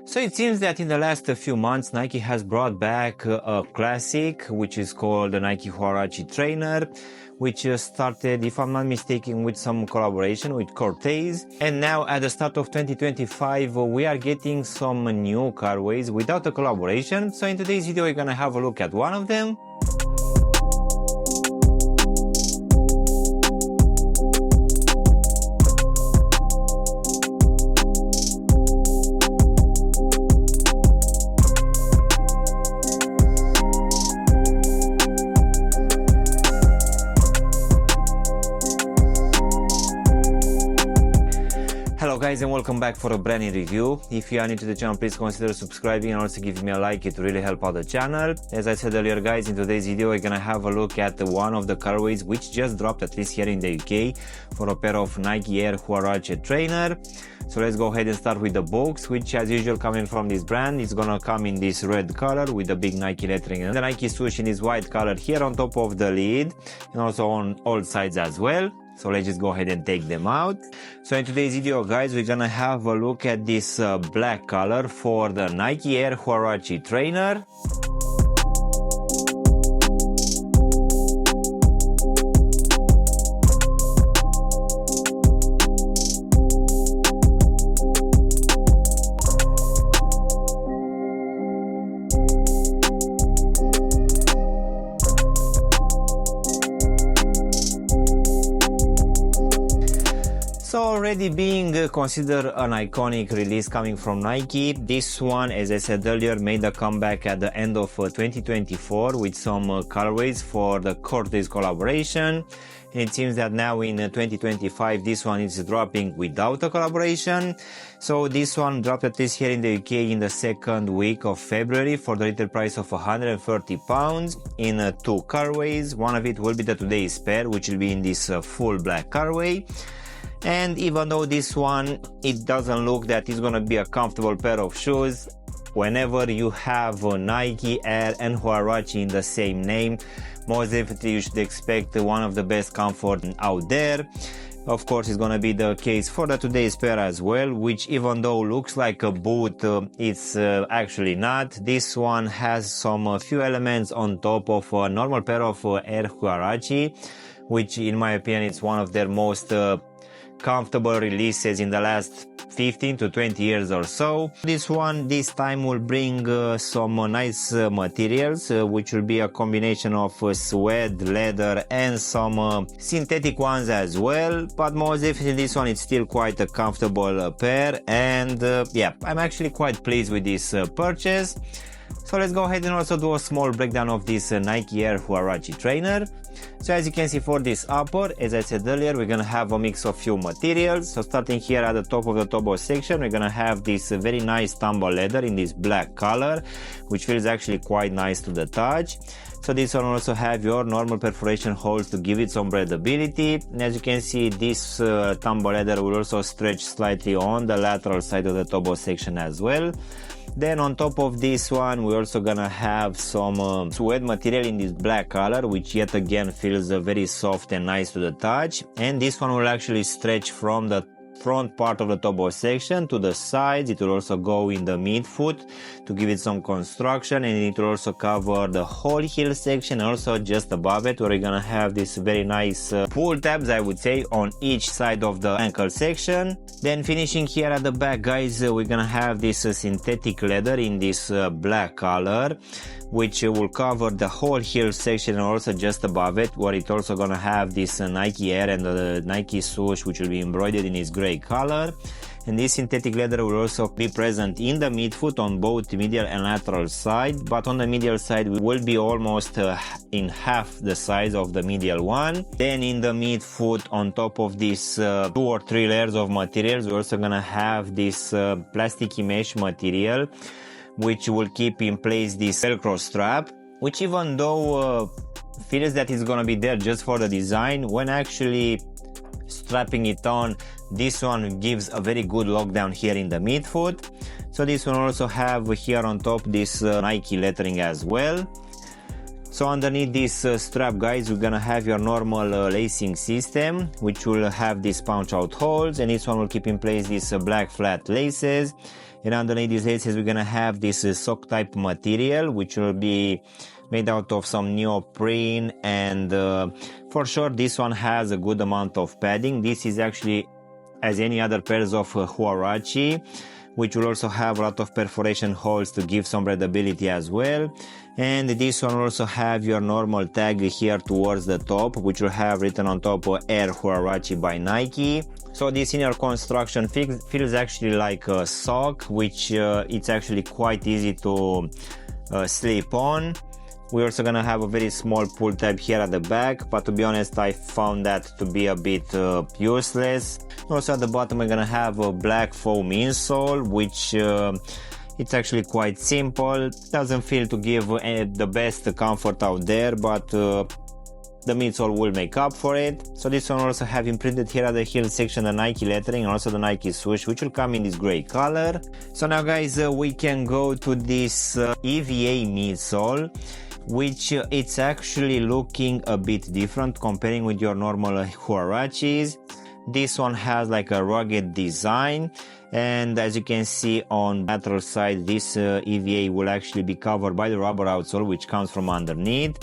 So it seems that in the last few months Nike has brought back a classic which is called the Nike Huarache Trainer, which started, if I'm not mistaken, with some collaboration with Cortez. And now at the start of 2025 we are getting some new colorways without a collaboration. So in today's video we're gonna have a look at one of them. Hello guys, and welcome back for a brand new review. If you are new to the channel, please consider subscribing and also giving me a like. It really help out the channel. As I said earlier guys, in today's video we're gonna have a look at one of the colorways which just dropped, at least here in the UK, for a pair of Nike Air Huarache Trainer. So let's go ahead and start with the box, which as usual coming from this brand, it's gonna come in this red color with the big Nike lettering and the Nike swoosh in this white color here on top of the lid and also on all sides as well. So let's just go ahead and take them out. So in today's video guys, we're gonna have a look at this black color for the Nike Air Huarache Trainer. So already being considered an iconic release coming from Nike, this one, as I said earlier, made a comeback at the end of 2024 with some colorways for the Cortez collaboration. And it seems that now in 2025 this one is dropping without a collaboration. So this one dropped at least here in the UK in the second week of February for the retail price of £130 in two colorways. One of it will be the today's pair, which will be in this full black colorway. And even though this one, it doesn't look that it's gonna be a comfortable pair of shoes, whenever you have a Nike Air and Huarache in the same name, most definitely you should expect one of the best comfort out there. Of course, it's gonna be the case for the today's pair as well, which even though looks like a boot, it's actually not. This one has some few elements on top of a normal pair of Air Huarache, which in my opinion is one of their most comfortable releases in the last 15 to 20 years or so. This one this time will bring some nice materials, which will be a combination of suede, leather and some synthetic ones as well, but most definitely this one is still quite a comfortable pair. And yeah, I'm actually quite pleased with this purchase. So let's go ahead and also do a small breakdown of this Nike Air Huarache Trainer. So as you can see, for this upper, as I said earlier, we're gonna have a mix of few materials. So starting here at the top of the toe section, we're gonna have this very nice tumble leather in this black color, which feels actually quite nice to the touch. So this one will also have your normal perforation holes to give it some breathability. And as you can see, this tumble leather will also stretch slightly on the lateral side of the toe section as well. Then on top of this one, we're also gonna have some suede material in this black color, which yet again feels very soft and nice to the touch. And this one will actually stretch from the front part of the toe section to the sides. It will also go in the midfoot to give it some construction, and it will also cover the whole heel section, and also just above it where you're gonna have this very nice pull tabs, I would say, on each side of the ankle section. Then finishing here at the back guys, we're gonna have this synthetic leather in this black color, which will cover the whole heel section and also just above it, where it's also gonna have this Nike Air and the Nike swoosh, which will be embroidered in this gray color. And this synthetic leather will also be present in the midfoot on both medial and lateral side, but on the medial side will be almost in half the size of the medial one. Then in the midfoot, on top of these 2 or 3 layers of materials, we're also gonna have this plasticky mesh material, which will keep in place this Velcro strap, which even though feels that it's gonna be there just for the design, when actually strapping it on, this one gives a very good lockdown here in the midfoot. So this one also have here on top this Nike lettering as well. So underneath this strap, guys, we're gonna have your normal lacing system, which will have these punch out holes, and this one will keep in place these black flat laces. And underneath these laces, we're gonna have this sock type material, which will be made out of some neoprene, and for sure this one has a good amount of padding. This is actually as any other pairs of Huarache, which will also have a lot of perforation holes to give some breathability as well. And this one will also have your normal tag here towards the top, which will have written on top Air Huarache by Nike. So this inner construction feels actually like a sock, which it's actually quite easy to slip on. We're also gonna have a very small pull tab here at the back, but to be honest, I found that to be a bit useless. Also at the bottom, we're gonna have a black foam insole, which it's actually quite simple. Doesn't feel to give the best comfort out there, but the midsole will make up for it. So this one will also have imprinted here at the heel section the Nike lettering and also the Nike swoosh, which will come in this gray color. So now, guys, we can go to this EVA midsole, which it's actually looking a bit different comparing with your normal Huaraches. This one has like a rugged design, and as you can see on the lateral side, this EVA will actually be covered by the rubber outsole, which comes from underneath.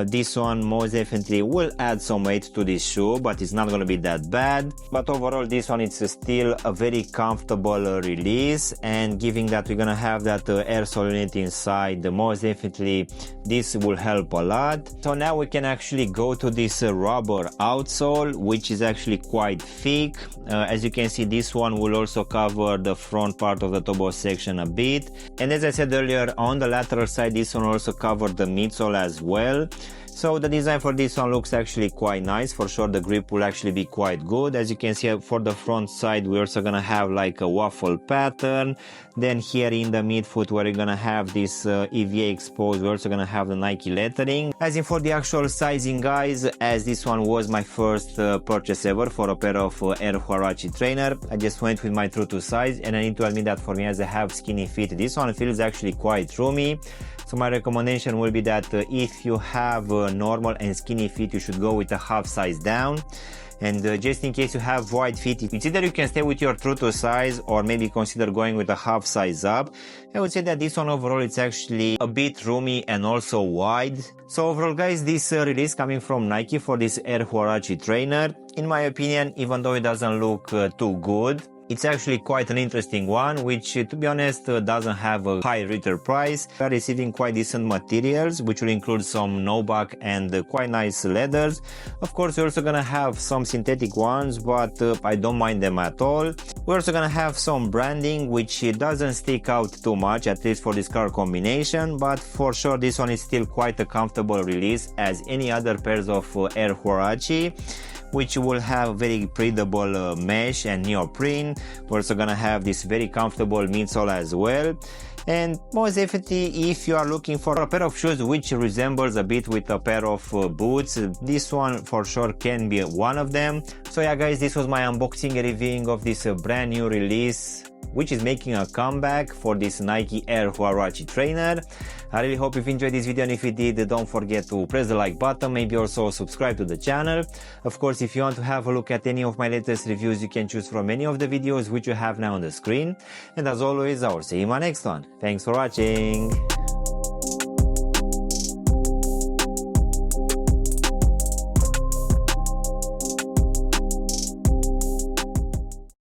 This one most definitely will add some weight to this shoe, but it's not going to be that bad. But overall, this one is still a very comfortable release, and given that we're going to have that air sole unit inside, most definitely this will help a lot. So now we can actually go to this rubber outsole, which is actually quite thick. As you can see, this one will also cover the front part of the toe section a bit. And as I said earlier, on the lateral side, this one will also cover the midsole as well. So the design for this one looks actually quite nice. For sure the grip will actually be quite good. As you can see, for the front side, we're also gonna have like a waffle pattern. Then here in the midfoot, where you're gonna have this EVA exposed, we're also gonna have the Nike lettering. As in for the actual sizing, guys, as this one was my first purchase ever for a pair of Air Huarache Trainer, I just went with my true to size, and I need to admit that for me, as I have skinny feet, this one feels actually quite roomy. So my recommendation will be that if you have normal and skinny feet, you should go with a half size down. And just in case you have wide feet, it's either you can stay with your true to size or maybe consider going with a half size up. I would say that this one overall, it's actually a bit roomy and also wide. So overall, guys, this release coming from Nike for this Air Huarache Trainer, in my opinion, even though it doesn't look too good, it's actually quite an interesting one, which to be honest doesn't have a high retail price. We are receiving quite decent materials, which will include some no-buck and quite nice leathers. Of course, we're also gonna have some synthetic ones, but I don't mind them at all. We're also gonna have some branding, which doesn't stick out too much, at least for this color combination, but for sure this one is still quite a comfortable release as any other pairs of Air Huarache, which will have very breathable mesh and neoprene. We're also gonna have this very comfortable midsole as well. And most definitely, if you are looking for a pair of shoes which resembles a bit with a pair of boots, this one for sure can be one of them. So yeah, guys, this was my unboxing and reviewing of this brand new release, which is making a comeback for this Nike Air Huarache Trainer. I really hope you've enjoyed this video, and if you did, don't forget to press the like button, maybe also subscribe to the channel. Of course, if you want to have a look at any of my latest reviews, you can choose from any of the videos which you have now on the screen. And as always, I will see you in my next one. Thanks for watching.